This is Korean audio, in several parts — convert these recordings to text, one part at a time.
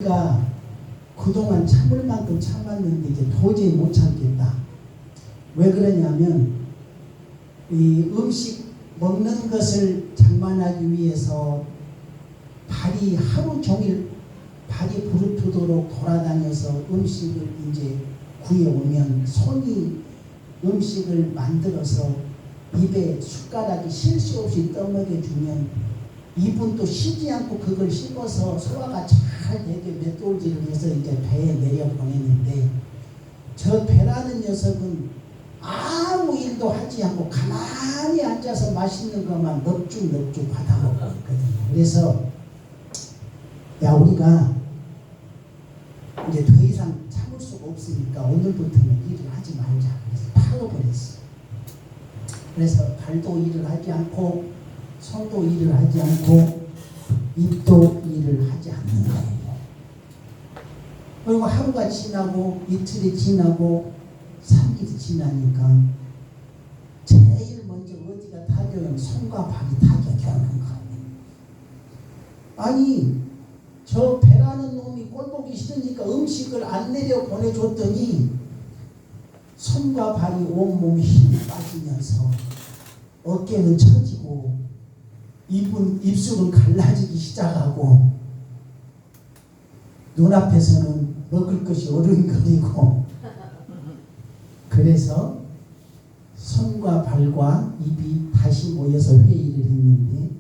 우리가 그동안 참을 만큼 참았는데 이제 도저히 못 참겠다. 왜 그러냐면 이 음식 먹는 것을 장만하기 위해서 발이 하루 종일 발이 부르트도록 돌아다녀서 음식을 이제 구해오면 손이 음식을 만들어서 입에 숟가락이 쉴 새 없이 떠먹여주면 입은 또 쉬지 않고 그걸 씹어서 소화가 잘 되게 맷돌질을 해서 이제 배에 내려보내는데, 저 배라는 녀석은 아무 일도 하지 않고 가만히 앉아서 맛있는 것만 넙죽넙죽 받아먹고 있거든요. 그래서 야, 우리가 이제 더 이상 참을 수가 없으니까 오늘부터는 일을 하지 말자. 그래서 파워버렸어. 그래서 발도 일을 하지 않고 손도 일을 하지 않고 입도 일을 하지 않는 거예요. 그리고 하루가 지나고 이틀이 지나고 3일이 지나니까 제일 먼저 어디가 타격은 손과 발이 타격이 오는 거예요. 아니, 저 배라는 놈이 꼴보기 싫으니까 음식을 안 내려 보내줬더니 손과 발이 온몸에 힘이 빠지면서 어깨는 처지고 입술은 갈라지기 시작하고 눈앞에서는 먹을 것이 어른거리고, 그래서 손과 발과 입이 다시 모여서 회의를 했는데,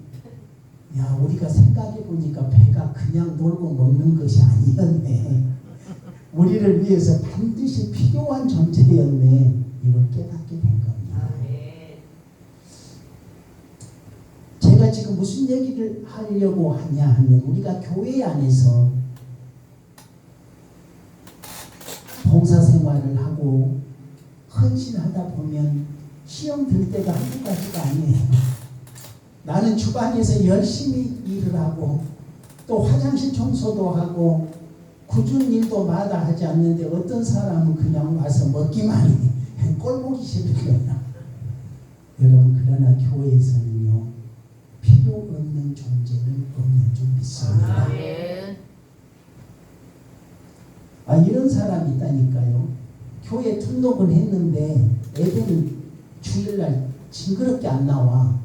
야, 우리가 생각해 보니까 배가 그냥 놀고 먹는 것이 아니었네. 우리를 위해서 반드시 필요한 존재였네. 이걸 깨닫게 된 겁니다. 제가 지금 무슨 얘기를 하려고 하냐 하면, 우리가 교회 안에서 봉사생활을 하고 헌신하다 보면 시험 들 때가 한두 가지가 아니에요. 나는 주방에서 열심히 일을 하고 또 화장실 청소도 하고 굳은 일도 마다하지 않는데, 어떤 사람은 그냥 와서 먹기만 해. 꼴보기 싫으려나. 여러분, 그러나 교회에서는요, 필요 없는 존재는 없는 줄 믿습니다. 이런 사람이 있다니까요. 교회 등록은 했는데 애들은 주일날 징그럽게 안 나와.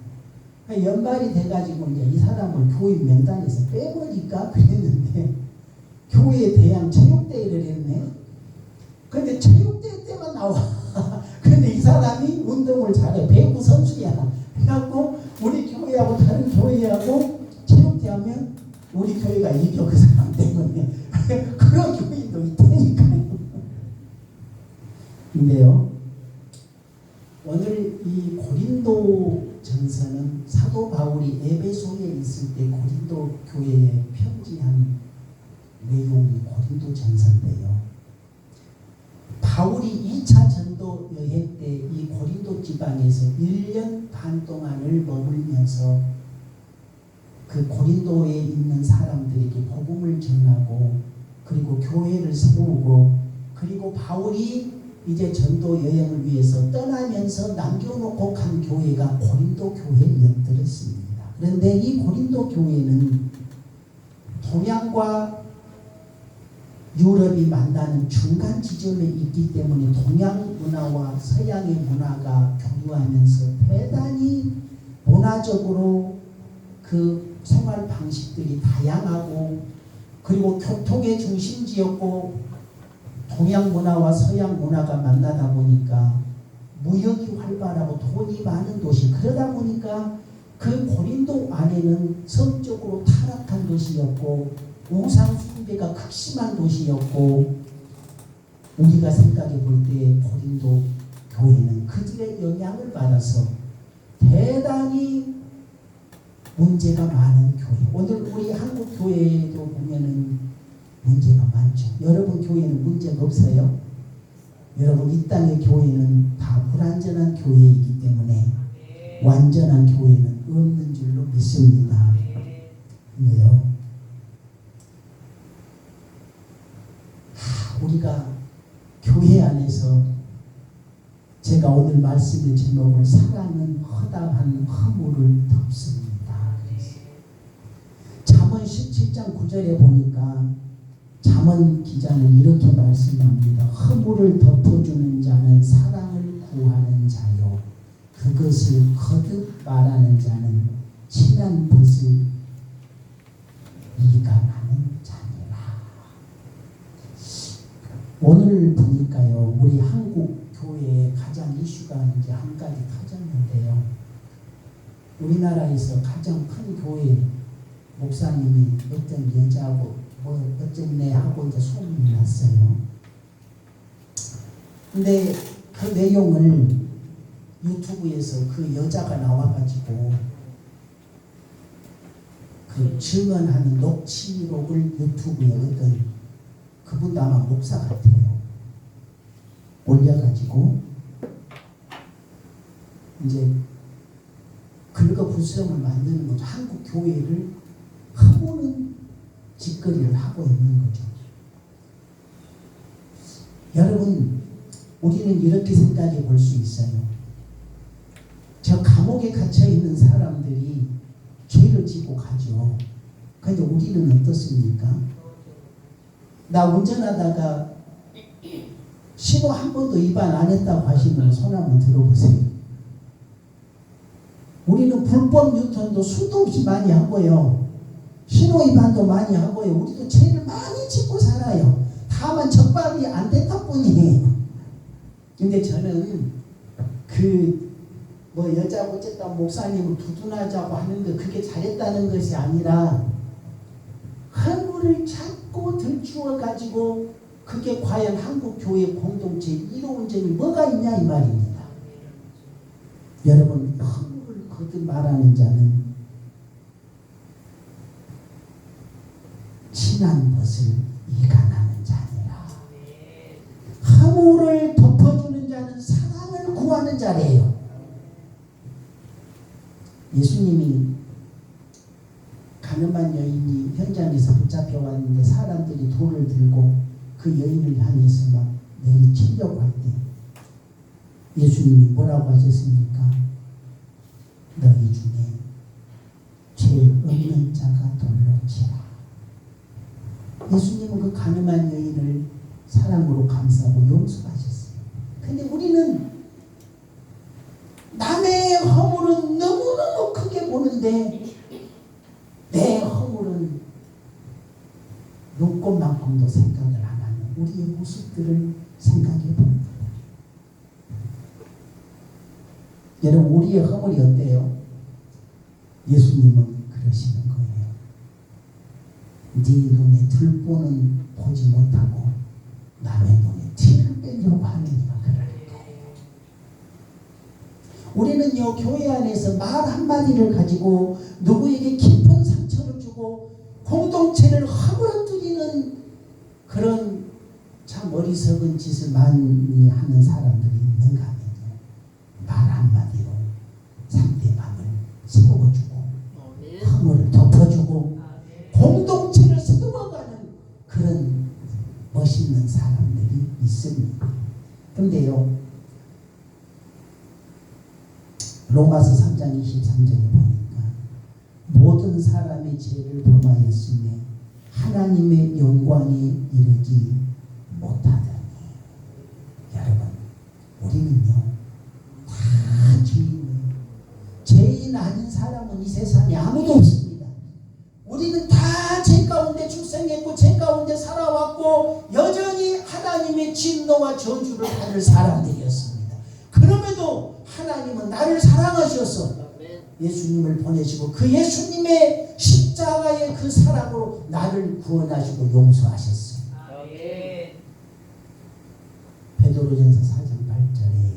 연말이 돼가지고 이제 이 사람을 교회 명단에서 빼버릴까 그랬는데, 교회에 대한 체육대회를 했네. 근데 체육대회 때만 나와. 근데 이 사람이 운동을 잘해. 배구 선수야. 그래갖고 우리 교회하고 다른 교회하고 체육대회하면 우리 교회가 이겨, 그 사람 때문에. 그런 교회도 있다니까요. 근데요, 오늘 이 고린도 전서는 사도 바울이 에베소에 있을 때 고린도 교회에 편지한 내용이 고린도 전서인데요, 바울이 2차 전도 여행 때 이 고린도 지방에서 1년 반 동안을 머물면서 그 고린도에 있는 사람들에게 복음을 전하고, 그리고 교회를 세우고, 그리고 바울이 이제 전도 여행을 위해서 떠나면서 남겨놓고 간 교회가 고린도 교회였더랬습니다. 그런데 이 고린도 교회는 동양과 유럽이 만나는 중간 지점에 있기 때문에 동양 문화와 서양의 문화가 교류하면서 대단히 문화적으로 그 생활 방식들이 다양하고, 그리고 교통의 중심지였고, 동양 문화와 서양 문화가 만나다 보니까 무역이 활발하고 돈이 많은 도시, 그러다 보니까 그 고린도 안에는 성적으로 타락한 도시였고 우상 숭배가 극심한 도시였고, 우리가 생각해 볼 때 고린도 교회는 그들의 영향을 받아서 대단히 문제가 많은 교회. 오늘 우리 한국 교회도 보면은 문제가 많죠. 여러분 교회는 문제가 없어요? 여러분 이 땅의 교회는 다 불완전한 교회이기 때문에 완전한 교회는 없는 줄로 믿습니다. 근데요, 우리가 교회 안에서, 제가 오늘 말씀의 제목을 사랑은 허다한 허물을 덮습니다. 잠언 17장 9절에 보니까 잠언 기자는 이렇게 말씀합니다. 허물을 덮어주는 자는 사랑을 구하는 자요, 그것을 거듭 말하는 자는 친한 것을 이간하는 자니라. 오늘 보니까요, 우리 한국 교회에 가장 이슈가 이제 한 가지 터졌는데요. 우리나라에서 가장 큰 교회 목사님이 어떤 여자하고 어쩌네 하고 이제 소문이 났어요. 근데 그 내용을 유튜브에서 그 여자가 나와가지고 그 증언하는 녹취록을 유튜브에 어떤 그분도 아마 목사 같아요. 올려가지고 이제 긁어부스럼을 만드는 거죠. 한국 교회를 허무는 짓거리를 하고 있는 거죠. 여러분, 우리는 이렇게 생각해 볼 수 있어요. 저 감옥에 갇혀 있는 사람들이 죄를 지고 가죠. 그런데 우리는 어떻습니까? 나 운전하다가 신호 한 번도 위반 안 했다고 하시는 분 손 한번 들어보세요. 우리는 불법 유턴도 수도 없이 많이 하고요. 신호 위반도 많이 하고요. 우리도 죄를 많이 짓고 살아요. 다만 적발이 안 됐다 뿐이에요. 근데 저는 여자 어쨌든 목사님을 두둔하자고 하는데 그게 잘했다는 것이 아니라 허물을 자꾸 들추어 가지고 그게 과연 한국 교회 공동체에 이로운 점이 뭐가 있냐 이 말입니다. 여러분, 허물을 거듭 말하는 자는 친한 것을 이간하는 자니라. 허물을 덮어주는 자는 사랑을 구하는 자래요. 예수님이 가늠한 여인이 현장에서 붙잡혀 왔는데 사람들이 돌을 들고 그 여인을 향해서 막 내리치려고 할 때 예수님이 뭐라고 하셨습니까? 너희 중에 죄 없는 자가 돌로 치라. 예수님은 그 가늠한 여인을 사랑으로 감싸고 용서하셨어요. 근데 우리는 남의 허물은 너무너무 크게 보는데 내 허물은 눈꽃만큼도 생각을 안 하는 우리의 모습들을 생각해 봅니다. 여러분, 우리의 허물이 어때요? 예수님은 그러시는 거예요. 네 눈에 들보는 보지 못하고 남의 눈에 티를 빼려고 하느니라 그러는 거예요. 우리는요, 교회 안에서 말 한마디를 가지고 누구에게 깊은 상처를 주고 공동체를 허물어뜨리는 그런 참 어리석은 짓을 많이 하는 사람들이 있는가 하면요, 말 한마디로 상대방을 세워주고 허물을 덮어주고 공동체를 세워가는 그런 멋있는 사람들이 있습니다. 그런데요, 로마서 3장 23절에 보니까 모든 사람의 죄를 범하였으며 하나님의 영광에 이르지 못하더니. 여러분, 우리는요 다 죄인이에요. 죄인 아닌 사람은 이 세상에 아무도 없습니다. 우리는 다 죄 가운데 출생했고 죄 가운데 살아왔고 여전히 하나님의 진노와 저주를 받을 사람들이었습니다. 그럼에도 하나님은 나를 사랑하셔서 예수님을 보내시고 그 예수님의 십자가의 그 사랑으로 나를 구원하시고 용서하셨어요. 베드로전서 4장 8절에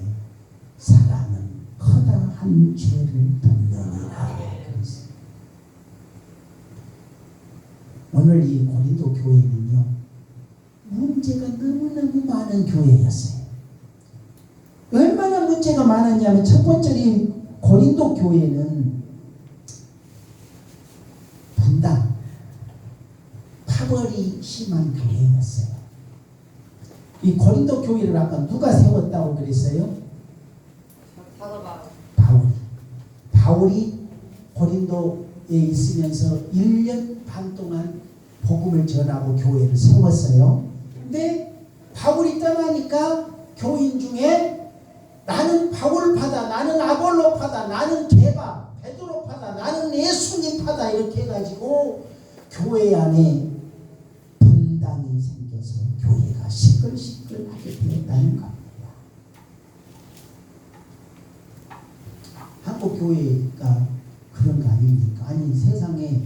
사랑은 허다한 죄를 덮느니라. 오늘 이 고린도 교회는요, 문제가 너무너무 많은 교회였어요. 얼마나 문제가 많았냐면, 첫 번째로 이 고린도 교회는 분당, 파벌이 심한 교회였어요. 이 고린도 교회를 아까 누가 세웠다고 그랬어요? 바울이 고린도에 있으면서 1년 반 동안 복음을 전하고 교회를 세웠어요. 근데 바울이 떠나니까 교인 중에 나는 바울파다, 나는 아볼로파다, 나는 게바, 베드로파다, 나는 예수님파다 이렇게 해가지고 교회 안에 분당이 생겨서 교회가 시끌시끌하게 되었다는 겁니다. 한국 교회가 그런 거 아닙니까? 아니 세상에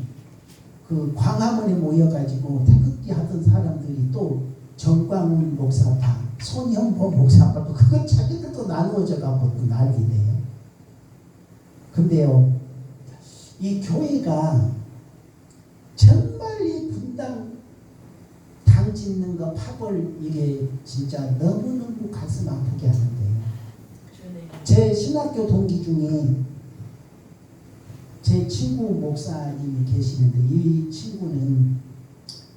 그 광화문에 모여가지고 태극기 하던 사람들이 또 정광훈 목사파, 손현보 목사파, 또 그건 자기들도 나누어져 갖고 또 난리네요. 근데요, 이 교회가 정말 이 분당 당 짓는 거 파벌 이게 진짜 너무너무 가슴 아프게 하는데요. 제 신학교 동기 중에 제 친구 목사님이 계시는데 이 친구는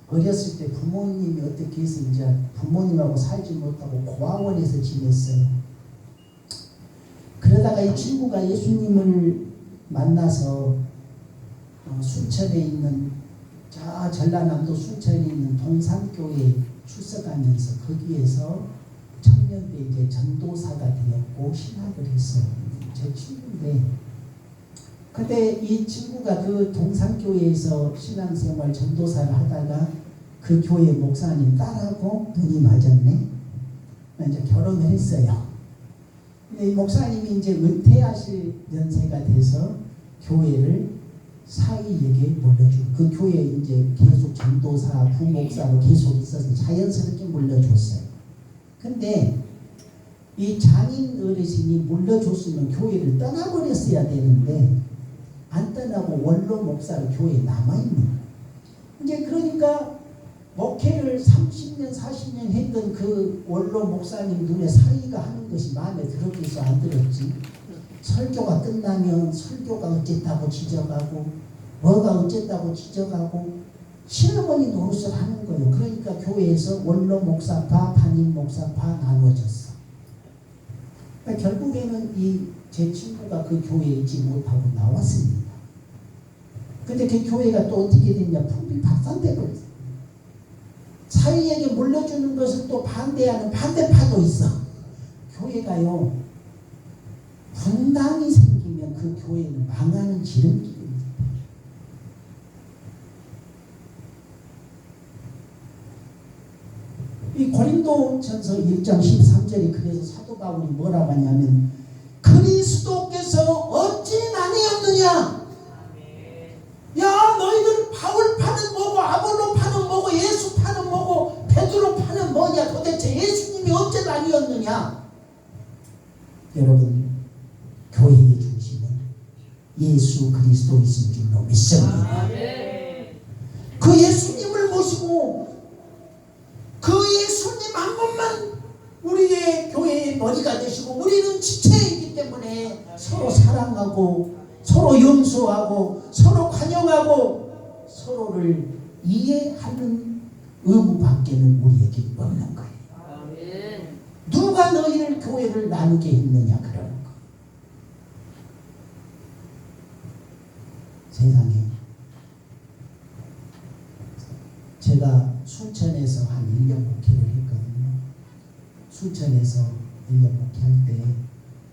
어렸을 때 부모님이 어떻게 해서 이제 부모님하고 살지 못하고 고아원에서 지냈어요. 그러다가 이 친구가 예수님을 만나서 순천에 있는 저 전라남도 순천에 있는 동산교회에 출석하면서 거기에서 청년대 이제 전도사가 되었고 신학을 했어요. 제 친구인데 근데 이 친구가 그 동산교회에서 신앙생활 전도사를 하다가 그 교회 목사님 딸하고 눈이 맞았네. 이제 결혼을 했어요. 근데 이 목사님이 이제 은퇴하실 연세가 돼서 교회를 사위에게 물려주고 그 교회에 이제 계속 전도사, 부목사로 계속 있어서 자연스럽게 물려줬어요. 근데 이 장인 어르신이 물려줬으면 교회를 떠나버렸어야 되는데 안 떠나고 원로 목사로 교회에 남아있는 거예요. 이제 그러니까 목회를 30년, 40년 했던 그 원로 목사님 눈에 사위가 하는 것이 마음에 들었겠어, 안 들었지? 설교가 끝나면 설교가 어쨌다고 지적하고 뭐가 어쨌다고 지적하고 시어머니 노릇을 하는 거예요. 그러니까 교회에서 원로 목사파, 담임 목사파 나누어졌어. 그러니까 결국에는 이 제 친구가 그 교회에 있지 못하고 나왔습니다. 근데 그 교회가 또 어떻게 됐냐? 풍비 박산돼 버렸어. 사위에게 물려주는 것을 또 반대하는 반대파도 있어. 교회가요, 분당이 생기면 그 교회는 망하는 지름길입니다. 이 고린도전서 1장 13절에 그래서 사도 바울이 뭐라고 하냐면 그리스도께서 어찌 나뉘었느냐? 야, 너희들 바울 파는 뭐고 아볼로 파는 뭐고 예수 파는 뭐고 베드로 파는 뭐냐? 도대체 예수님이 어째 나뉘었느냐? 여러분, 교회의 중심은 예수 그리스도이신 줄로 믿습니다. 그 예수님을 모시고 그 예수님 한 분만 우리의 교회의 머리가 되시고 우리는 지체이기 때문에 서로 사랑하고 서로 용서하고 서로 관용하고 서로를 이해하는 의무밖에는 우리에게 없는 거예요. 누가 너희를 교회를 나누게 했느냐 그러는 거. 세상에 제가 순천에서 한 1년 목회를 했거든요. 순천에서 1년 목회할 때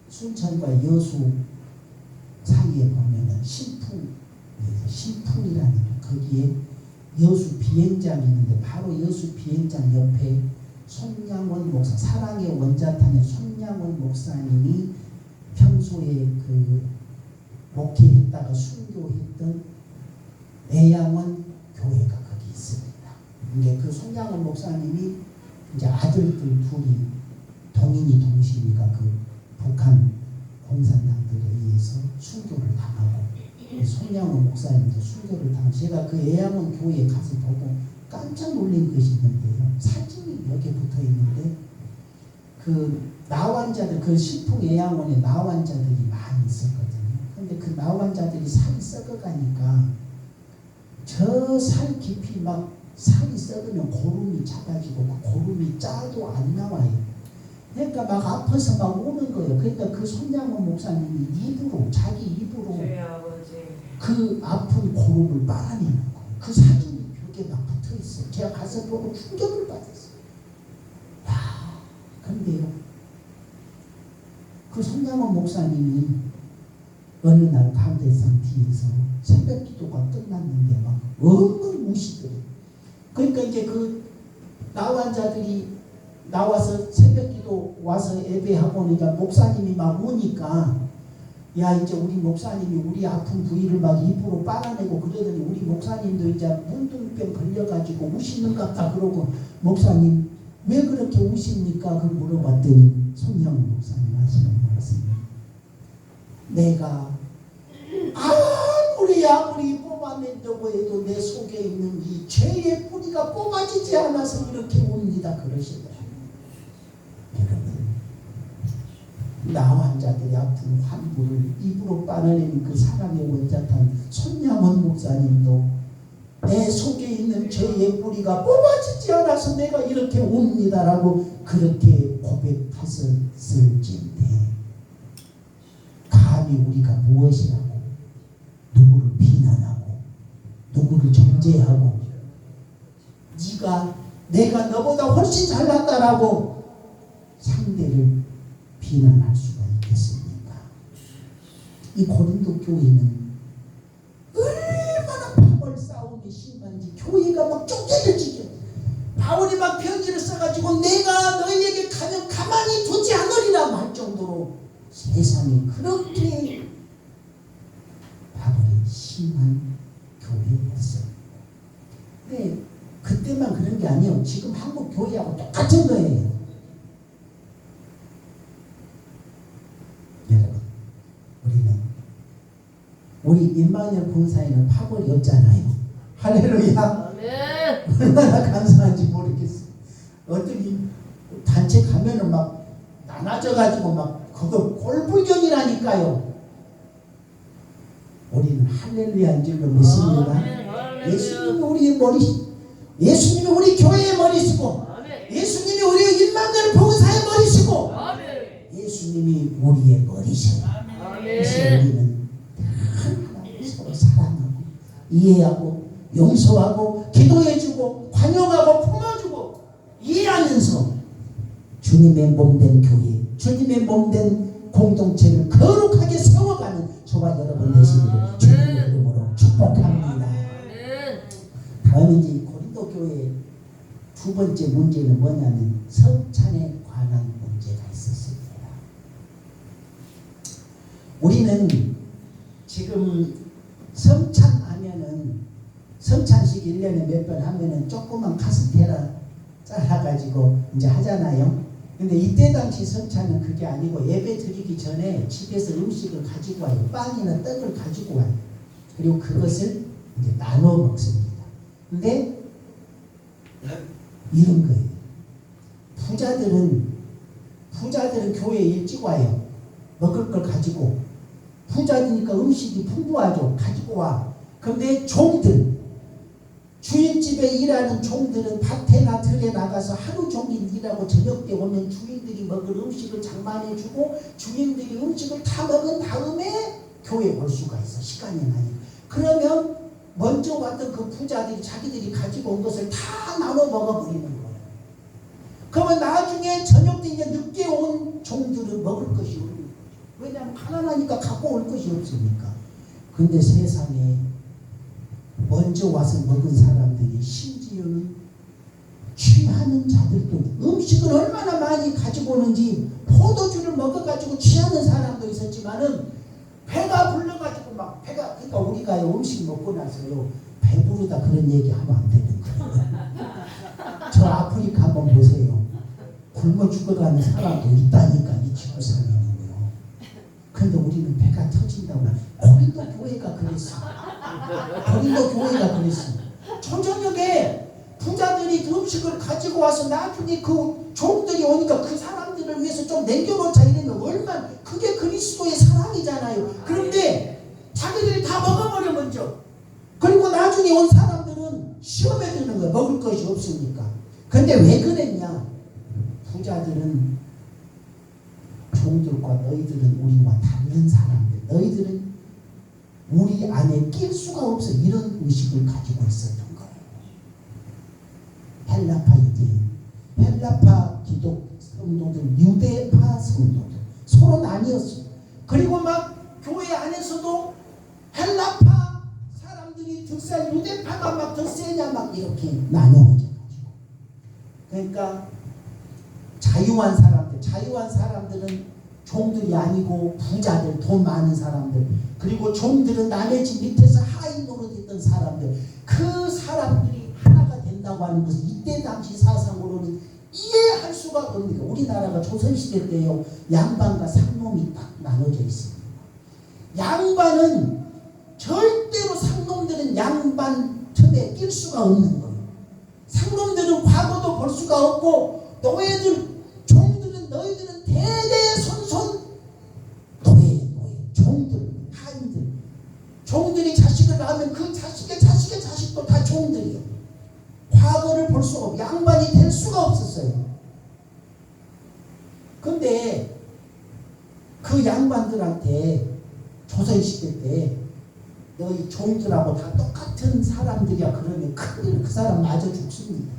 순천과 여수 사이에 보면은 신풍이라는 거기에 여수 비행장이 있는데 바로 여수 비행장 옆에 손양원 목사, 사랑의 원자탄의 손양원 목사님이 평소에 그 목회했다가 순교했던 애양원 교회가 거기 있습니다. 이게 그 손양원 목사님이 이제 아들들 둘이 동인이 동신이가 그 북한 공산당들에 의해서 순교를 당하고 손양원 목사님도 순교를 당하고 제가 그 애양원 교회에 가서 보고 깜짝 놀란 것이 있는데요. 사진이 여기 붙어 있는데 그 나환자들, 그 신풍 애양원에 나환자들이 많이 있었거든요. 근데 그 나환자들이 살이 썩어가니까 저 살 깊이 막 살이 썩으면 고름이 차가지고 그 고름이 짜도 안 나와요. 그러니까 막 아파서 막 우는 거예요. 그러니까 그 손양원 목사님이 입으로, 자기 입으로 그 아픈 고름을 빨아내는 거예요. 그 사진이 벽에 막 붙어 서 있어요. 제가 가서 보고 충격을 받았어요. 야, 근데요, 그 손양원 목사님이 어느 날 감대상 뒤에서 새벽 기도가 끝났는데 막 엉엉 우시더래요. 그러니까 이제 그 나환자들이 나와서 새벽 기도 와서 예배하고 오니까 목사님이 막 우니까, 야, 이제 우리 목사님이 우리 아픈 부위를 막 입으로 빨아내고 그러더니 우리 목사님도 이제 문둥병 걸려가지고 우시는 것 같다 그러고, 목사님 왜 그렇게 우십니까? 그 물어봤더니 손양 목사님 하시는 말씀이, 내가 아무리 뽑아낸다고 해도 내 속에 있는 이 죄의 뿌리가 뽑아지지 않아서 이렇게 웁니다 그러시더라고요. 여러분, 나 환자들의 아픈 환부를 입으로 빨아내는 그 사랑의 원자탄 손양원 목사님도 내 속에 있는 죄의 뿌리가 뽑아지지 않아서 내가 이렇게 옵니다라고 그렇게 고백하셨을진데, 감히 우리가 무엇이라고 누구를 비난하고 누구를 정죄하고 내가 너보다 훨씬 잘났다라고 상대를 비난할 수가 있겠습니까? 이 고린도 교회는 얼마나 파벌 싸움이 심한지 교회가 막 쫓겨질 지경, 바울이 막 편지를 써가지고 내가 너희에게 가면 가만히 두지 않으리라 말 정도로 세상이 그렇게 파벌이 심한 교회였어요. 근데 그때만 그런 게 아니에요. 지금 한국 교회하고 똑같은 거예요. 여러분, 우리 임마누엘 본사에는 파벌이 없잖아요. 할렐루야. 얼마나 감사한지 모르겠어요. 어떤 단체 가면은 막 나눠져가지고 막 그거 꼴불견이라니까요. 우리는 할렐루야인 줄로 믿습니다. 예수님이 우리의 머리, 예수님이 우리 교회의 머리시고, 예수님이 우리 임마누엘 본사의 머리시고, 예수님이 우리의 머리셔요. 그래서 우리는 하나님을 서로 사랑하고 이해하고 용서하고 기도해주고 관용하고 품어주고 이해하면서 주님의 몸된 교회, 주님의 몸된 공동체를 거룩하게 세워가는 저와 여러분 되시기를 주님의 이름으로 축복합니다. 다음 이제 고린도 교회의 두 번째 문제는 뭐냐면 성찬에 관한 문제가 있었습니다. 우리는 지금 성찬하면은 성찬식 1년에 몇 번 하면은 조그만 카스테라 잘라가지고 이제 하잖아요. 근데 이때 당시 성찬은 그게 아니고 예배 드리기 전에 집에서 음식을 가지고 와요. 빵이나 떡을 가지고 와요. 그리고 그것을 이제 나눠 먹습니다. 근데 이런 거예요. 부자들은 교회에 일찍 와요. 먹을 걸 가지고. 부자니까 음식이 풍부하죠. 가지고 와. 그런데 주인집에 일하는 종들은 밭에나 들에 나가서 하루 종일 일하고 저녁 때 오면 주인들이 먹을 음식을 장만해주고 주인들이 음식을 다 먹은 다음에 교회에 올 수가 있어. 시간이 나니까. 그러면 먼저 왔던 그 부자들이 자기들이 가지고 온 것을 다 나눠 먹어버리는 거예요. 그러면 나중에 저녁 때 이제 늦게 온 종들은 먹을 것이 없는 거예요. 왜냐하면 가난하니까 갖고 올 것이 없으니까. 근데 세상에 먼저 와서 먹은 사람들이 심지어는 취하는 자들도 음식을 얼마나 많이 가지고 오는지 포도주를 먹어가지고 취하는 사람도 있었지만은 배가 불러가지고 막 그러니까 우리가 음식 먹고 나서요 배부르다 그런 얘기 하면 안 되는 거예요. 저 아프리카 한번 보세요. 굶어 죽어가는 사람도 있다니까 이 지구상에는요. 그런데 우리는 배가 터진다고. 고린도 교회가 그랬어. 초저녁에 부자들이 음식을 가지고 와서 나중에 그 종들이 오니까 그 사람들을 위해서 좀 남겨놓자 이러면 얼마나 그게 그리스도의 사랑이잖아요. 그런데 자기들이 다 먹어버려 먼저. 그리고 나중에 온 사람들은 시험에 드는 거야. 먹을 것이 없으니까. 근데 왜 그랬냐? 부자들은 종들과 너희들은 우리와 다른 사람들, 너희들은 우리 안에 낄 수가 없어. 이런 의식을 가지고 있었던 거예요. 헬라파 유대인, 헬라파 기독 성도들, 유대파 성도들 서로 나뉘었어요. 그리고 막 교회 안에서도 헬라파 사람들이 득세, 유대파가 막 더 세냐 막 이렇게 나뉘어져 가지고. 그러니까 자유한 사람들은 종들이 아니고 부자들, 돈 많은 사람들, 그리고 종들은 남의 집 밑에서 하인 노릇했던 사람들, 그 사람들이 하나가 된다고 하는 것은 이때 당시 사상으로는 이해할 수가 없는 게, 우리나라가 조선시대 때요 양반과 상놈이 딱 나눠져 있습니다. 양반은 절대로 상놈들은 양반 틈에 낄 수가 없는 거예요. 상놈들은 과거도 볼 수가 없고, 노예들, 종들은, 너희들은 대대손손 노예, 종들, 하인들. 종들이 자식을 낳으면 그 자식의 자식도 다 종들이요. 과거를 볼 수가 없고 양반이 될 수가 없었어요. 근데 그 양반들한테 조선시대 때 너희 종들하고 다 똑같은 사람들이야 그러면 큰일, 그 사람 맞아 죽습니다.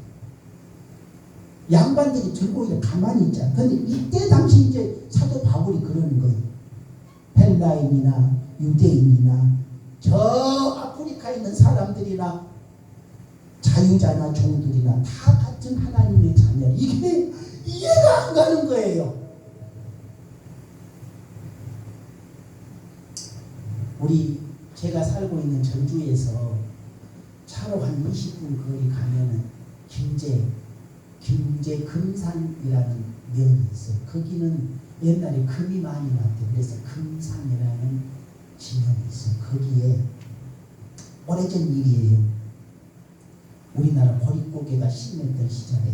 양반들이 들고 이제 가만히 있잖아. 근데 이때 당시 이제 사도 바울이 그러는 거예요. 헬라인이나 유대인이나 저 아프리카에 있는 사람들이나 자유자나 종들이나 다 같은 하나님의 자녀. 이게 이해가 안 가는 거예요. 제가 살고 있는 전주에서 차로 한 20분 거리 가면은 김제 금산이라는 면이 있어요. 거기는 옛날에 금이 많이 났대요. 그래서 금산이라는 지명이 있어요. 거기에 오래전 일이에요. 우리나라 보릿고개가 심했던 시절에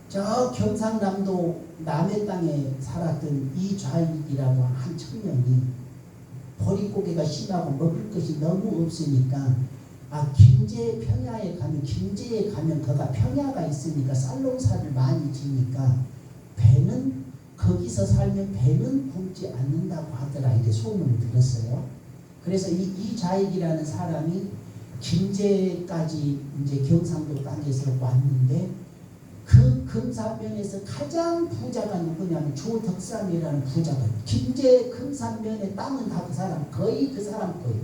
저 경상남도 남해 땅에 살았던 이좌익이라고 한 청년이 보릿고개가 심하고 먹을 것이 너무 없으니까 김제 평야에 가면, 김제에 가면 거가 평야가 있으니까 쌀농사를 많이 지니까 배는, 거기서 살면 배는 굶지 않는다고 하더라. 이게 소문을 들었어요. 그래서 이좌익이라는 사람이 김제까지 이제 경상도 땅에서 왔는데, 그 금산면에서 가장 부자가 누구냐면 조덕삼이라는 부자가, 김제 금산면의 땅은 다 그 사람, 거의 그 사람 거예요.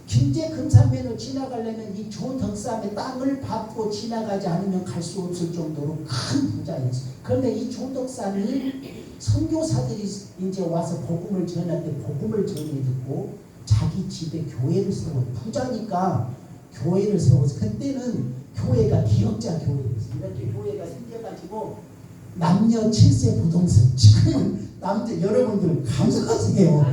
김제 금산면을 지나가려면 이 조덕삼의 땅을 밟고 지나가지 않으면 갈 수 없을 정도로 큰 부자였어요. 그런데 이 조덕삼이 선교사들이 이제 와서 복음을 전할 때 복음을 전해 듣고 자기 집에 교회를 세워, 부자니까 교회를 세워서, 그때는 교회가 기역자 교회였어요. 이렇게 교회가 생겨가지고 남녀 7세 부동산, 지금은 남자, 여러분들 감사하세요.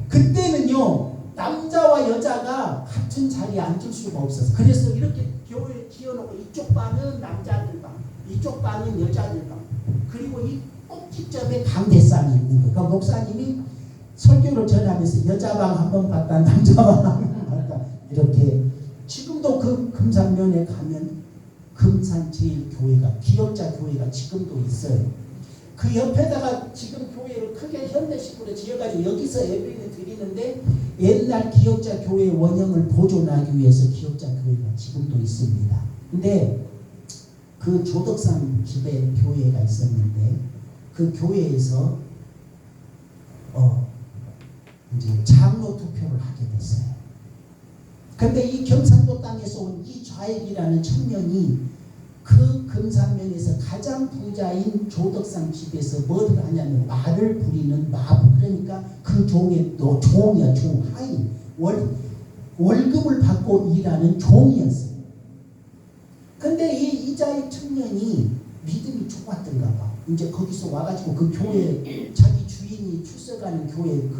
그때는요 남자와 여자가 같은 자리에 앉을 수가 없어서, 그래서 이렇게 교회 지어놓고 이쪽 방은 남자들 방, 이쪽 방은 여자들 방, 그리고 이 꼭지점에 강대상이 있는 거예요. 그러니까 목사님이 설교를 전하면서 여자 방 한 번 봤다, 남자 방 한 번 봤다, 이렇게. 지금도 그 금산면에 가면 금산제일교회가, 기역자 교회가 지금도 있어요. 그 옆에다가 지금 교회를 크게 현대식으로 지어가지고 여기서 예배를 드리는데, 옛날 기역자 교회 원형을 보존하기 위해서 기역자 교회가 지금도 있습니다. 근데 그 조덕산 집에 교회가 있었는데, 그 교회에서 이제 장로 투표를 하게 됐어요. 근데 이 경상도 땅에서 온 이좌익이라는 청년이 그 금산면에서 가장 부자인 조덕산 집에서 뭐를 하냐면 말을 부리는 마부, 그러니까 그 종의 종이야, 종, 하인, 월급을 받고 일하는 종이었어요. 근데 이 이좌익 청년이 믿음이 좋았던가 봐. 이제 거기서 와가지고 그 교회, 자기 주인이 출석하는 교회,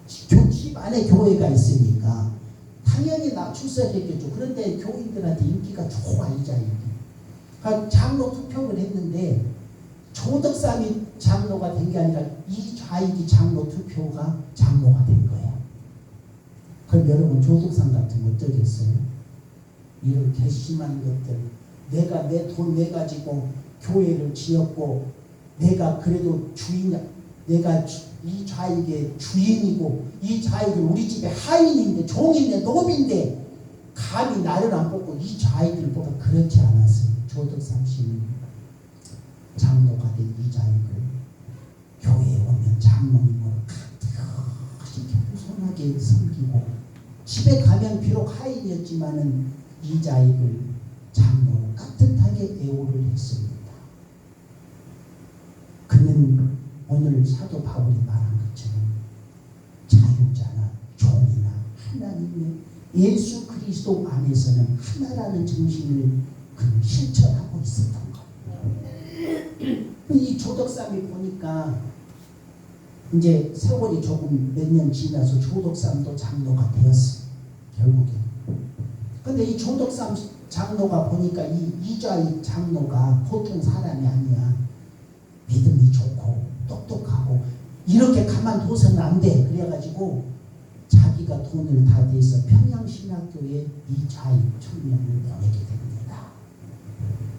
집 안에 교회가 있으니까 당연히 출석했겠죠. 그런데 교인들한테 인기가 좋아, 이자익이. 그러니까 장로 투표를 했는데 조덕삼이 장로가 된 게 아니라 이좌익이 장로 투표가 장로가 된 거예요. 그럼 여러분 조덕삼 같으면 어떠겠어요? 이런 괘씸한 것들, 내가 내 돈 내가지고 교회를 지었고, 내가 그래도 주인이야, 내가 이좌익의 주인이고, 이좌익은 우리 집에 하인인데, 종인데, 노비인데 감히 나를 안 뽑고 이좌익을 뽑아. 그렇지 않았어요. 조덕삼씨는 장로가 된 이자익을 교회에 오면 장로님으로 가득히 겸손하게 섬기고, 집에 가면 비록 하인이었지만은 이자익을 장로로 따뜻하게 애호를 했습니다. 그는 오늘 사도 바울이 말한 것처럼 자유자나 종이나 하나님의 예수 그리스도 안에서는 하나라는 정신을 그는 실천하고 있었던 거예요. 이 조덕삼이 보니까 이제 세월이 조금 몇 년 지나서 조덕삼도 장로가 되었어, 결국에. 근데 이 조덕삼 장로가 보니까 이 이자익 장로가 보통 사람이 아니야. 믿음이 좋고 똑똑하고 이렇게 가만둬서는 안 돼. 그래가지고 자기가 돈을 다 대서 평양신학교에 이자익 청년을 보내게 됩니다.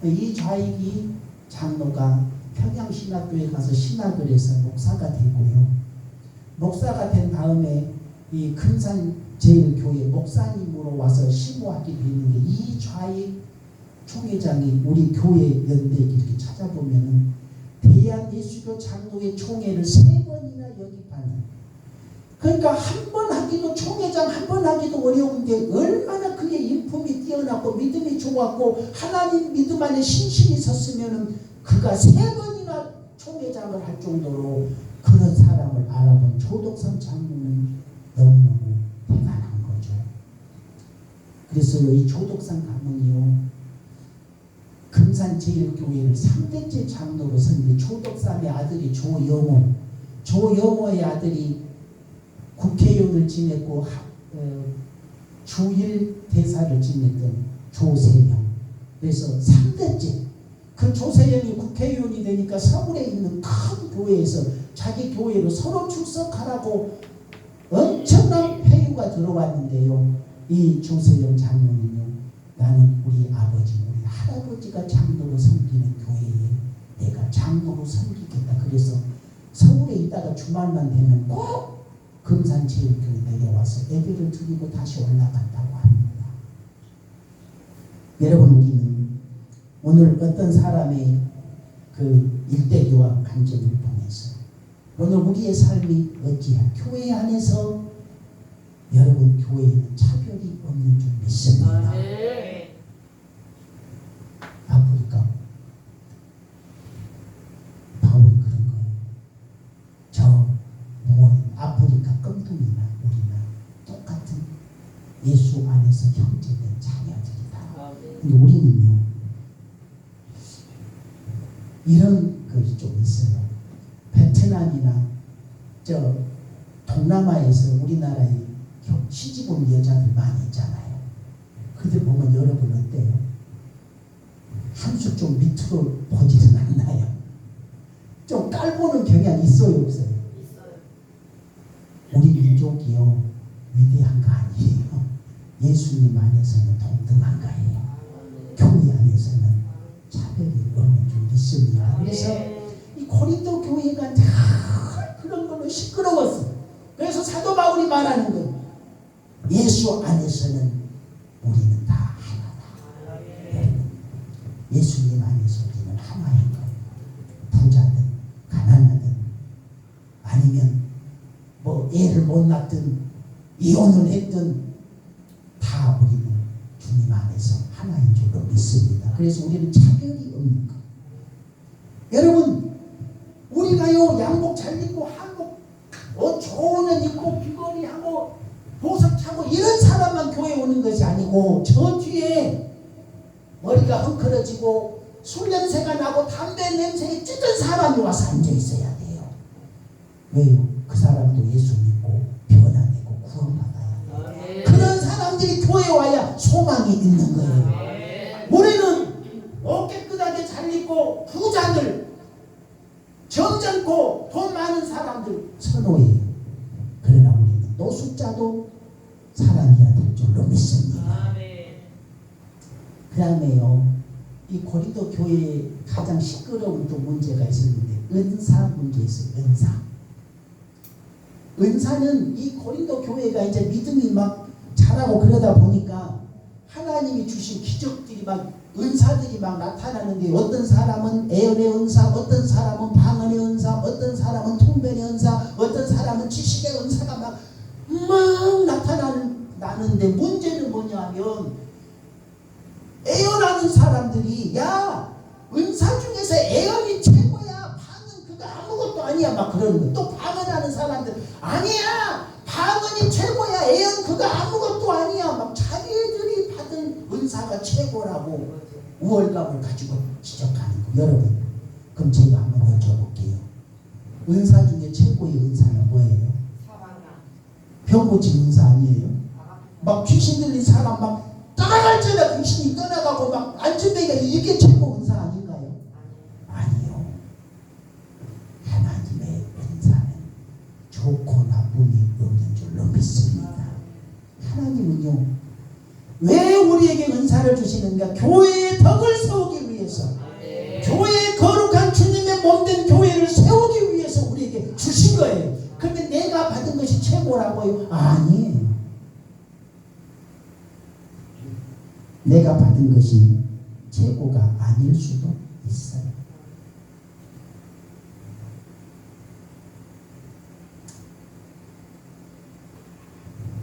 이자익이 장로가 평양신학교에 가서 신학을 해서 목사가 되고요. 목사가 된 다음에 이 금산제일교회 목사님으로 와서 심호하게 되는데, 이자익 총회장이 우리 교회 연대기 이렇게 찾아보면은 대한예수교 장로회 총회를 3번이나 영입하는, 그러니까 한 번 하기도, 총회장 한 번 하기도 어려운데 얼마나 그의 인품이 뛰어났고 믿음이 좋았고 하나님 믿음 안에 신실히 섰으면은 그가 3번이나 총회장을 할 정도로 그런 사람을 알아본 조덕삼 장로는 너무너무 대단한 거죠. 그래서 이 조덕삼 가문이요, 금산제일교회를 3대째 장로로 섰는데, 조덕삼의 아들이 조영호의 아들이 국회의원을 지냈고 주일 대사를 지냈던 조세영. 그래서 3대째. 그 조세영이 국회의원이 되니까 서울에 있는 큰 교회에서 자기 교회로 서로 출석하라고 엄청난 회유가 들어왔는데요. 이 조세영 장로는요, 나는 우리 아버지, 우리 할아버지가 장로로 섬기는 교회에 내가 장로로 섬기겠다. 그래서 서울에 있다가 주말만 되면 꼭 금산제일교회 내려와서 예배를 드리고 다시 올라간다고 합니다. 여러분, 우리는 오늘 어떤 사람의 그 일대기와 간증을 통해서 오늘 우리의 삶이 어찌한 교회 안에서, 여러분, 교회에는 차별이 없는 줄 믿습니다. 아프리카 바울이 그런 거예요. 저 아프리카 껌둥이나 우리나 똑같은 예수 안에서 형제된 자녀들이다. 근데 우리는요, 이런 것이 좀 있어요. 베트남이나 저 동남아에서 우리나라에 시집 온 여자들 많이 있잖아요. 그들 보면 여러분 어때요? 한 수 좀 밑으로 보지는 않나요? 좀 깔보는 경향이 있어요, 없어요? 있어요. 우리 민족이요, 위대한 거 아니에요. 예수님 안에서는 동등한 거예요. 교회 안에서는 차별이 없는 줄 믿습니다. 그래서 이 고린도 교회가 다 그런 걸로 시끄러웠어. 그래서 사도 바울이 말하는 거, 예수 안에서는 우리는 다 하나다. 예수님 안에서 우리는 하나인 거예요. 부자든 가난하든 아니면 뭐 애를 못 낳든 이혼을 했든 다 우리는 주님 안에서 하나인 줄로 믿습니다. 그래서 우리는 차별이 없는 거예요. 여러분, 우리가요, 양복 잘 입고 한복 좋은 옷 입고 귀걸이 하고 보석 차고 이런 사람만 교회 오는 것이 아니고, 저 뒤에 머리가 헝클어지고 술 냄새가 나고 담배 냄새에 찌든 사람이 와서 앉아 있어야 돼요. 왜요? 그 사람도 예수 믿고 변화되고 구원받아야 돼요. 그런 사람들이 교회에 와야 소망이 있는 거예요. 우리는 옷 깨끗하게 잘 입고 부자들, 점잖고 돈 많은 사람들 선호해요. 그러나 우리는 노숙자도 사랑해야 될 줄로 믿습니다. 그 다음에요, 이 고린도 교회에 가장 시끄러운 또 문제가 있었는데, 은사 문제 있어요. 은사는 이 고린도 교회가 이제 믿음이 막 자라고 그러다 보니까 하나님이 주신 기적들이 막 은사들이 막 나타나는데 어떤 사람은 애언의 은사, 어떤 사람은 방언의 은사, 어떤 사람은 통변의 은사, 어떤 사람은 지식의 은사가 막 나타나는데 문제는 뭐냐면 애언하는 사람들이 야 은사 중에서 애언이 최고야. 방언 그거 아무것도 아니야. 막 그러는 거. 또 방언하는 사람들 아니야. 방언이 최고야. 애언 그거 아무것도 아니야. 막 자기들이 받은 은사가 최고라고 우월감을 가지고 지적하는 거. 여러분 그럼 제가 한번 여쭤볼게요. 은사 중에 최고의 은사는 뭐예요? 병 고친 은사 아니에요? 막 귀신 들린 사람 막 떠나갈 때나 귀신이 떠나가고 막 안전뱅이가 이게 최고 은사 아닌가요? 아니요. 하나님의 은사는 좋고 나쁨이 없는 줄로 믿습니다. 하나님은요 왜 우리에게 은사를 주시는가? 교회의 덕을 세우기 위해서, 교회의 거룩한 주님의 몸된 교회를 세우기 위해서 우리에게 주신 거예요. 그런데 내가 받은 것이 최고라고요? 아니에요. 내가 받은 것이 최고가 아닐 수도 있어요.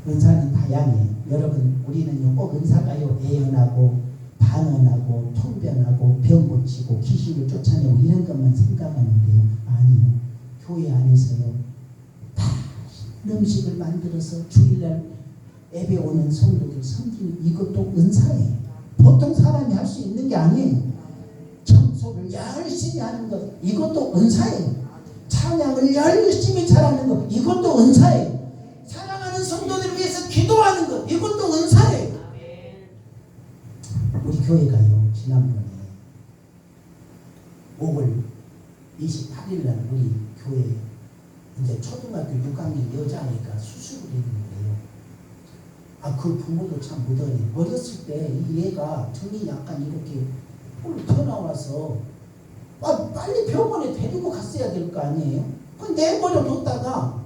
은사는 다양해요. 여러분 우리는요 꼭 은사가요 애언하고 방언하고 통변하고 병 고치고 귀신을 쫓아내고 이런 것만 생각하는데요. 아니요. 교회 안에서요 다 음식을 만들어서 주일날 예배 오는 성도들 섬기는 이것도 은사예요. 보통 사람이 할 수 있는 게 아니에요. 청소를 열심히 하는 것 이것도 은사예요. 찬양을 열심히 잘하는 것 이것도 은사예요. 사랑하는 성도들을 위해서 기도하는 것 이것도 은사예요. 우리 교회가요 지난번에 5월 28일 날 우리 교회 이제 초등학교 6학년 여자아이가 수술을 했는데요. 그 부모도 참 무던해. 어렸을 때 이 얘가 등이 약간 이렇게 뿔 튀어나와서 빨리 병원에 데리고 갔어야 될 거 아니에요. 내버려 뒀다가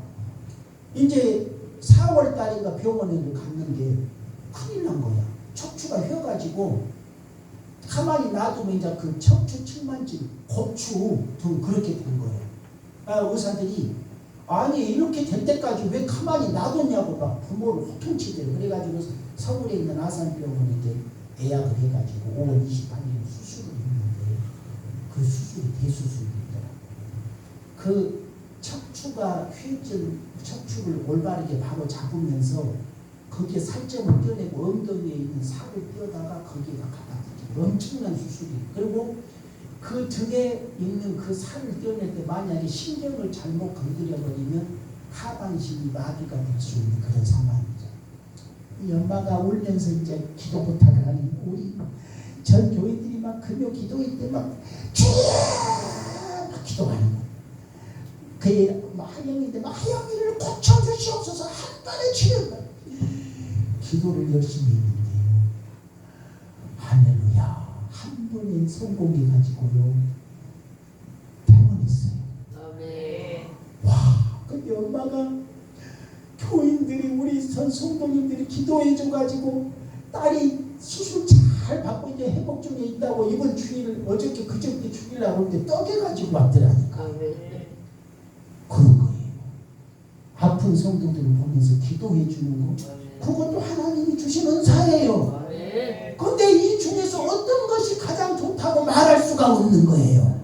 이제 4월 달인가 병원에 갔는데 큰일 난 거야. 척추가 휘어가지고 가만히 놔두면 이제 그 척추 측만질, 고추 등 그렇게 된 거예요. 의사들이 아니 이렇게 될 때까지 왜 가만히 놔뒀냐고 막 부모를 호통치대요. 그래가지고 서울에 있는 아산병원에 이제 예약을 해가지고 5월 28일 수술을 했는데 그 수술이 대수술이더라고요. 그 척추가 휘어진 척추를 올바르게 바로 잡으면서 거기에 살점을 떼어내고 엉덩이에 있는 살을 떼어다가 거기에다 갖다 대죠. 엄청난 수술이. 그리고 그 등에 있는 그 살을 떼어낼 때 만약에 신경을 잘못 건드려버리면 하반신이 마비가 될 수 있는 그런 상황이죠. 이 엄마가 울면서 이제 기도 부탁을 하는 우리 전 교인들이 막 금요 기도회 때 막 주여 막 기도하는 거예요. 그의 하영이인데 하영이를 고쳐주시옵소서 한 번에 치료가 기도를 열심히 했는데요. 할렐루야 한 번에 성공해가지고요 퇴원했어요. 아멘. 와 근데 엄마가 교인들이 우리 성도님들이 기도해줘가지고 딸이 수술 잘 받고 이제 회복 중에 있다고 이번 주일 어저께 그저께 주일 나올 때 떡해가지고 왔더라니까. 아멘. 그런 거예요. 아픈 성도들을 보면서 기도해 주는 거 그것도 하나님이 주신 은사예요. 그런데 이 중에서 어떤 것이 가장 좋다고 말할 수가 없는 거예요.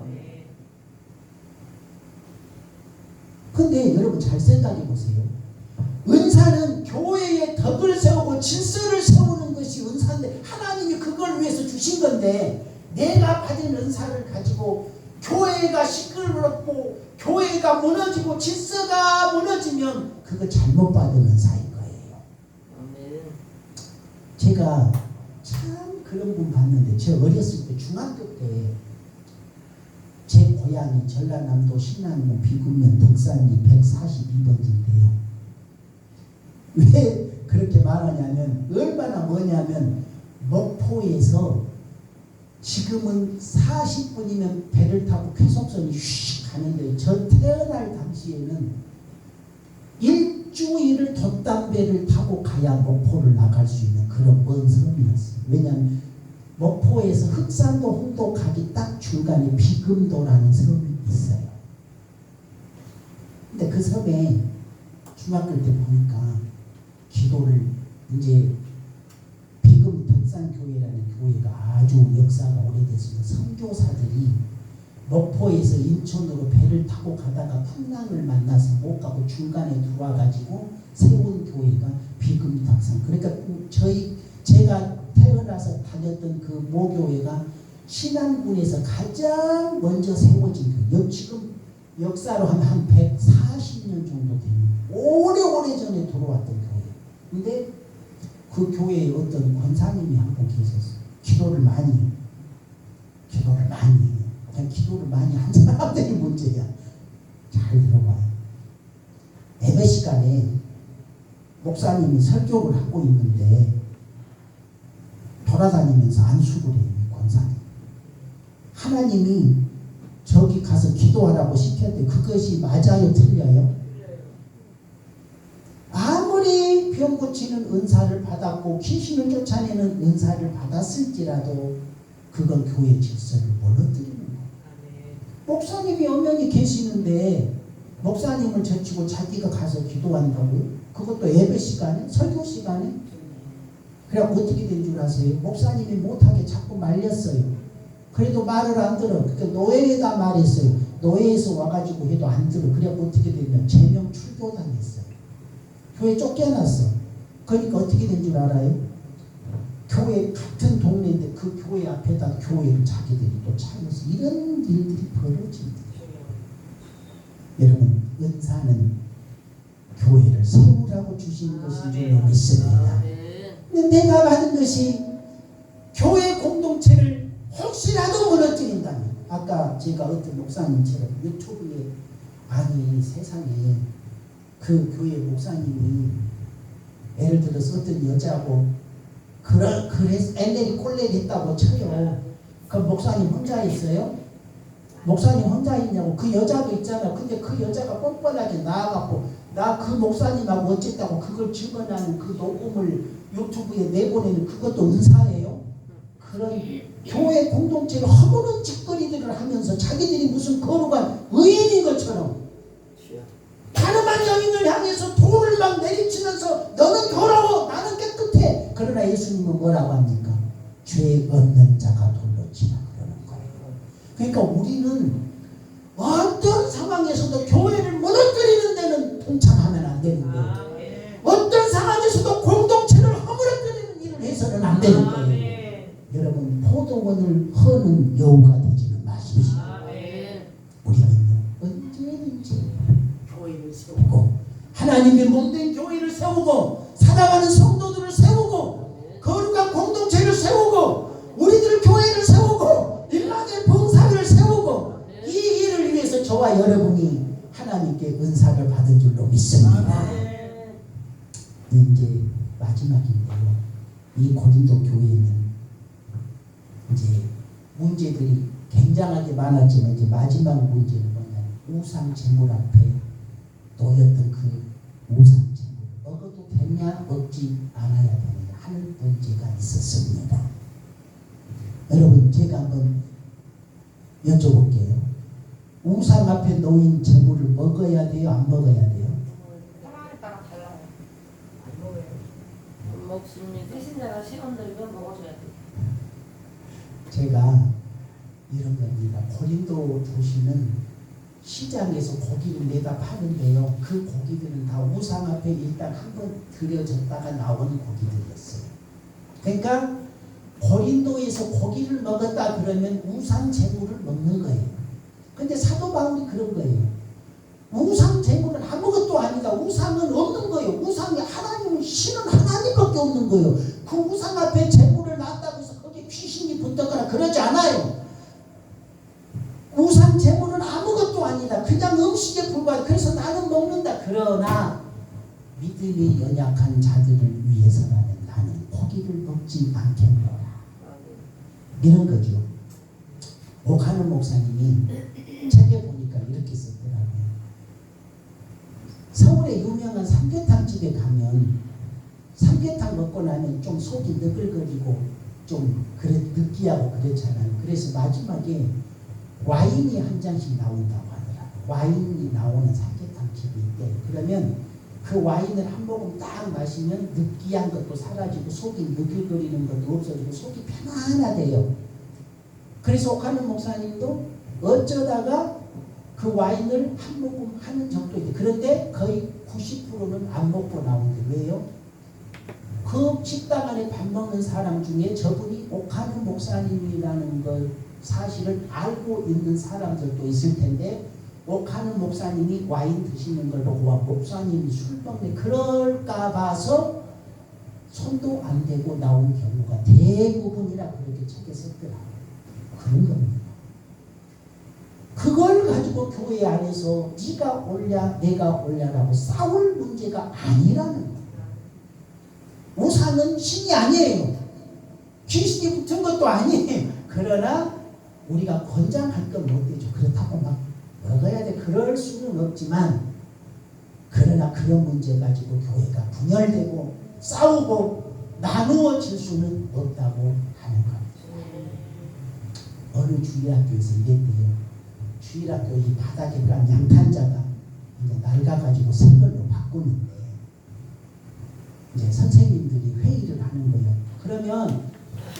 근데 여러분 잘 생각해 보세요. 은사는 교회의 덕을 세우고 질서를 세우는 것이 은사인데 하나님이 그걸 위해서 주신 건데 내가 받은 은사를 가지고 교회가 시끄럽고 교회가 무너지고 질서가 무너지면 그거 잘못 받은 은사인 거예요. 제가 참 그런 분 봤는데 제가 어렸을 때 중학교 때 제 고향이 전라남도 신안군 비군면 덕산리 142번지인데요. 왜 그렇게 말하냐면 얼마나 뭐냐면 목포에서 지금은 40분이면 배를 타고 쾌속선이 휙 가는데 저 태어날 당시에는 일주일을 돛담배를 타고 가야 목포를 나갈 수 있는 그런 먼 섬이었어요. 왜냐하면 목포에서 흑산도 홍도 가기 딱 중간에 비금도라는 섬이 있어요. 근데 그 섬에 중학교 때 보니까 기도를 이제 비금 덕산교회라는 교회가 아주 역사가 오래됐습니다. 선교사들이 목포에서 인천으로 배를 타고 가다가 풍랑을 만나서 못 가고 중간에 들어와가지고 세운 교회가 비금 덕산. 그러니까 제가 태어나서 다녔던 그 모교회가 신안군에서 가장 먼저 세워진 교회. 지금 역사로 하면 한 140년 정도 됩니다. 오래 전에 들어왔던 교회. 근데 그 교회에 어떤 권사님이 한 분 계셨어요. 기도를 많이 해요. 그냥 기도를 많이 한 사람들이 문제야. 잘 들어봐요. 예배 시간에 목사님이 설교를 하고 있는데 돌아다니면서 안수를 해요. 권사님. 하나님이 저기 가서 기도하라고 시켰는데 그것이 맞아요? 틀려요? 아무리 병 고치는 은사를 받았고 귀신을 쫓아내는 은사를 받았을지라도 그건 교회 질서를 무너뜨리는 거예요. 목사님이 엄연히 계시는데 목사님을 제치고 자기가 가서 기도한다고요? 그것도 예배 시간에? 설교 시간에? 그래갖고 어떻게 된 줄 아세요? 목사님이 못하게 자꾸 말렸어요. 그래도 말을 안 들어. 그러니까 노예에다 말했어요. 노예에서 와가지고 해도 안 들어. 그래갖고 어떻게 됐냐? 제명 출교당했어요. 교회 쫓겨났어. 그러니까 어떻게 된 줄 알아요? 교회 같은 동네인데 그 교회 앞에다 교회를 자기들이 또 차려서 이런 일들이 벌어집니다. 여러분, 은사는 교회를 세우라고 주신 것인 줄 믿습니다. 근데 내가 받은 것이 교회 공동체를 혹시라도 무너뜨린다면, 아까 제가 어떤 목사님처럼 유튜브에 아니 세상에 그 교회 목사님이 예를 들어서 어떤 여자하고 그래서 엘레리 꼴레리 했다고 쳐요. 그 목사님 혼자 있어요? 목사님 혼자 있냐고. 그 여자도 있잖아. 근데 그 여자가 뻔뻔하게 나와갖고 나 그 목사님하고 어쨌다고 그걸 증언하는 그 녹음을 유튜브에 내보내는 그것도 은사예요. 그런 교회 공동체를 허무는 짓거리들을 하면서 자기들이 무슨 거룩한 의인인 것처럼 가늠한 여인을 향해서 돌을 막 내리치면서 너는 더러워 나는 깨끗해. 그러나 예수님은 뭐라고 합니까? 죄 없는 자가 돌로 치라 그러는 거예요. 그러니까 우리는 어떤 상황에서도 교회를 무너뜨리는 데는 동참하면 안 되는 거예요. 어떤 상황에서도 공동체를 허물어뜨리는 일을 해서는 안 되는 거예요. 여러분, 포도원을 허는 여우가 되지는 마십시오. 우리는요 언제든지 교회를 세우고 하나님의 몸된 교회를 세우고 사랑하는 성도들을 세우고 거룩한 공동체를 세우고 우리들 교회를 세우고 일반의 봉사를 세우고 이 일을 위해서 저와 여러분이 하나님께 은사를 받은 줄로 믿습니다. 이제 마지막인데요. 이 고린도 교회는 이제 문제들이 굉장하게 많았지만 이제 마지막 문제는 뭐냐면 우상 제물 앞에 놓였던 그 우상 제물 먹어도 되냐 먹지 않아야 되느냐 하는 문제가 있었습니다. 여러분, 제가 한번 여쭤볼게요. 우상 앞에 놓인 제물을 먹어야 돼요? 안 먹어야 돼요? 상황에 따라 달라요. 안 먹어요. 안 먹습니다. 대신자가 시간 들면 먹어줘야 돼. 제가 이런 겁니다. 고린도 도시는 시장에서 고기를 내다 파는데요. 그 고기들은 다 우상 앞에 일단 한번 들여졌다가 나오는 고기들이었어요. 그러니까 고린도에서 고기를 먹었다 그러면 우상 제물을 먹는 거예요. 근데 사도 바울이 그런 거예요. 우상 제물은 아무것도 아니다. 우상은 없는 거예요. 우상이 하나님은 신은 하나님밖에 없는 거예요. 그 우상 앞에 제물을 놨다고 해서 거기에 귀신이 붙었거나 그러지 않아요. 우상 제물은 아무것도 아니다. 그냥 음식에 불과해. 그래서 나는 먹는다. 그러나 믿음이 연약한 자들을 위해서라면 나는 고기를 먹지 않겠노라. 이런 거죠. 오카노 목사님이 책에 보니까 이렇게 썼더라고요. 서울에 유명한 삼계탕 집에 가면 삼계탕 먹고 나면 좀 속이 너글거리고 좀 느끼하고 그렇잖아요. 그래서 마지막에 와인이 한 잔씩 나온다고 하더라고요. 와인이 나오는 삼계탕 집이 있대. 그러면 그 와인을 한 모금 딱 마시면 느끼한 것도 사라지고 속이 느낄거리는 것도 없어지고 속이 편안하대요. 그래서 옥하는 목사님도 어쩌다가 그 와인을 한 모금 하는 정도 있대. 그런데 거의 90%는 안 먹고 나온대. 왜요? 그 식당 안에 밥 먹는 사람 중에 저분이 옥하는 목사님이라는 걸 사실을 알고 있는 사람들도 있을 텐데 옥하는 목사님이 와인 드시는 걸 보고 와 목사님이 술 먹네 그럴까 봐서 손도 안 대고 나온 경우가 대부분이라 그렇게 책에 썼더라고요. 그런 겁니다. 그걸 가지고 교회 안에서 네가 옳냐 내가 옳냐라고 싸울 문제가 아니라는 거예요. 우상은 신이 아니에요. 귀신이 붙은 것도 아니에요. 그러나 우리가 권장할 건 못 되죠. 그렇다고 막 먹어야 돼. 그럴 수는 없지만 그러나 그런 문제 가지고 교회가 분열되고 싸우고 나누어질 수는 없다고 하는 겁니다. 어느 주일학교에서 이랬대요. 주일학교 이 바닥에 깐 양탄자가 이제 낡아가지고 새 걸로 바꾸는데 이제 선생님들이 회의를 하는 거예요. 그러면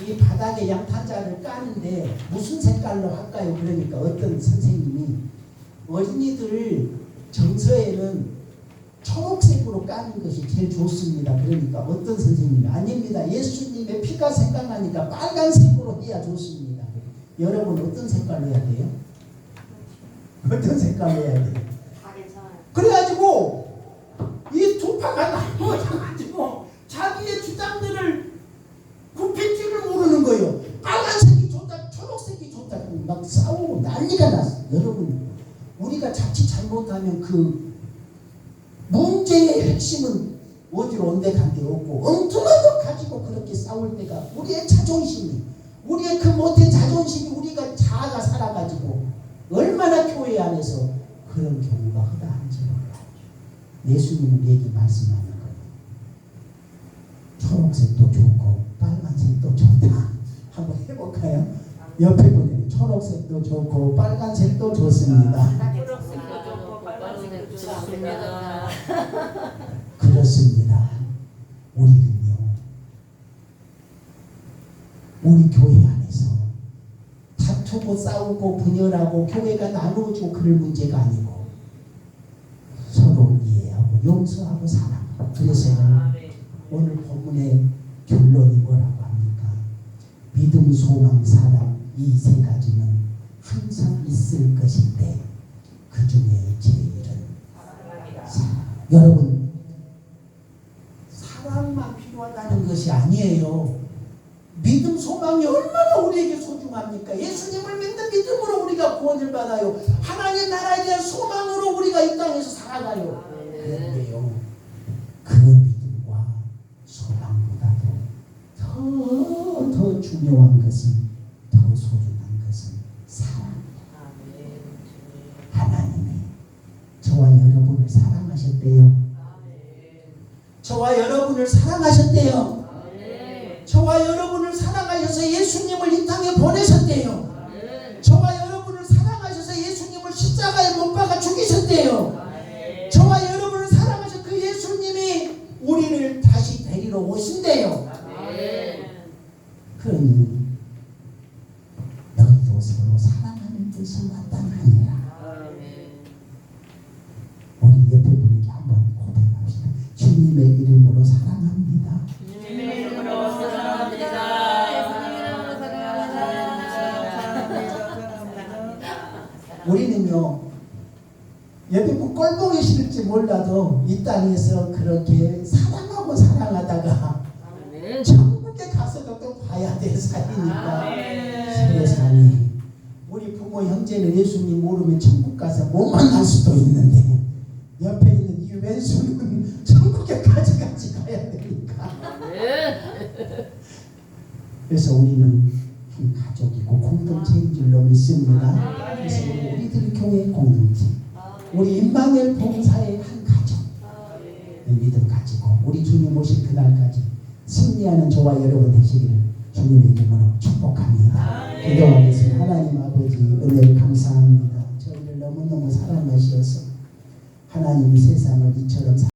이 바닥에 양탄자를 까는데 무슨 색깔로 할까요? 그러니까 어떤 선생님이 어린이들 정서에는 초록색으로 까는 것이 제일 좋습니다. 그러니까 어떤 선생님이 아닙니다. 예수님의 피가 생각나니까 빨간색으로 해야 좋습니다. 여러분 어떤 색깔로 해야 돼요? 어떤 색깔로 해야 돼요? 다 괜찮아요. 그래가지고 이 두 파가 나눠져가지고 자기의 주장들을 굽힐 줄을 모르는 거예요. 빨간색이 좋다, 초록색이 좋다, 막 싸우고 난리가 났어. 여러분, 우리가 자칫 잘못하면 그 문제의 핵심은 어디로 온데간데 없고 엉뚱한 것 가지고 그렇게 싸울 때가 우리의 자존심이, 우리의 그 못된 자존심이 우리가 자아가 살아가지고 얼마나 교회 안에서 그런 경우가 허다한지 몰라요. 예수님 우리에게 말씀하는 거예요. 초록색도 좋고 빨간색도 좋다. 한번 해볼까요? 옆에 분에게 초록색도 좋고 빨간색도 좋습니다. 초록색도 좋고 빨간색도 좋습니다. 그렇습니다. 우리는요, 우리 교회 안에서 다투고 싸우고 분열하고 교회가 나누어지고 그럴 문제가 아니고 서로 이해하고 용서하고 사랑하고. 그래서 오늘 본문의 결론이 뭐라고 합니까? 믿음, 소망, 사랑 이 세 가지는 항상 있을 것인데 그 중에 제일은 사랑. 여러분, 사랑만 필요하다는 것이 아니에요. 믿음, 소망이 얼마나 우리에게 소중합니까? 예수님을 믿는 믿음으로 우리가 구원을 받아요. 하나님 나라에 대한 소망으로 우리가 이 땅에서 살아가요. 그런데요, 그 믿음과 소망보다도 더 중요한 것은, 더 소중한 것은 사랑입니다. 하나님이 저와 여러분을 사랑하셨대요. 저와 여러분을 사랑하셨대요. 저와 여러분을 사랑하셔서 예수님을 이 땅에 보내셨대요. 저와 여러분을 사랑하셔서 예수님을 십자가에 못 박아 죽이셨대요. 저와 여러분을 사랑하셔서 그 예수님이 우리를 다시 데리러 오신대요. 그러니 너희도 서로 사랑하는 뜻이 마땅하니라. 우리 옆에 분에게 한번 고백합시다. 주님의 이름으로 사랑합니다. 주님의 이름으로 사랑합니다. 우리는요, 옆에 분 꼴보기 싫을지 몰라도 이 땅에서 그렇게 사랑하고 사랑하다가 천국에 가서도 또 봐야 될 사이니까 세상에 우리 부모 형제는 예수님 모르면 천국 가서 못 만날 수도 있는데 옆에 있는 이 왼손은 천국에까지 같이 가야 되니까. 그래서 우리는 한 가족이고 공동체인 줄로 믿습니다. 그래서 우리들 교회 공동체, 우리 임마누엘 봉사의 한 가족, 믿음 가지고 우리 주님 오실 그날까지 승리하는 저와 여러분 되시기를 주님의 이름으로 축복합니다. 기도하겠습니다. 하나님 아버지 은혜를 감사합니다. 저희를 너무너무 사랑하셔서 하나님이 세상을 이처럼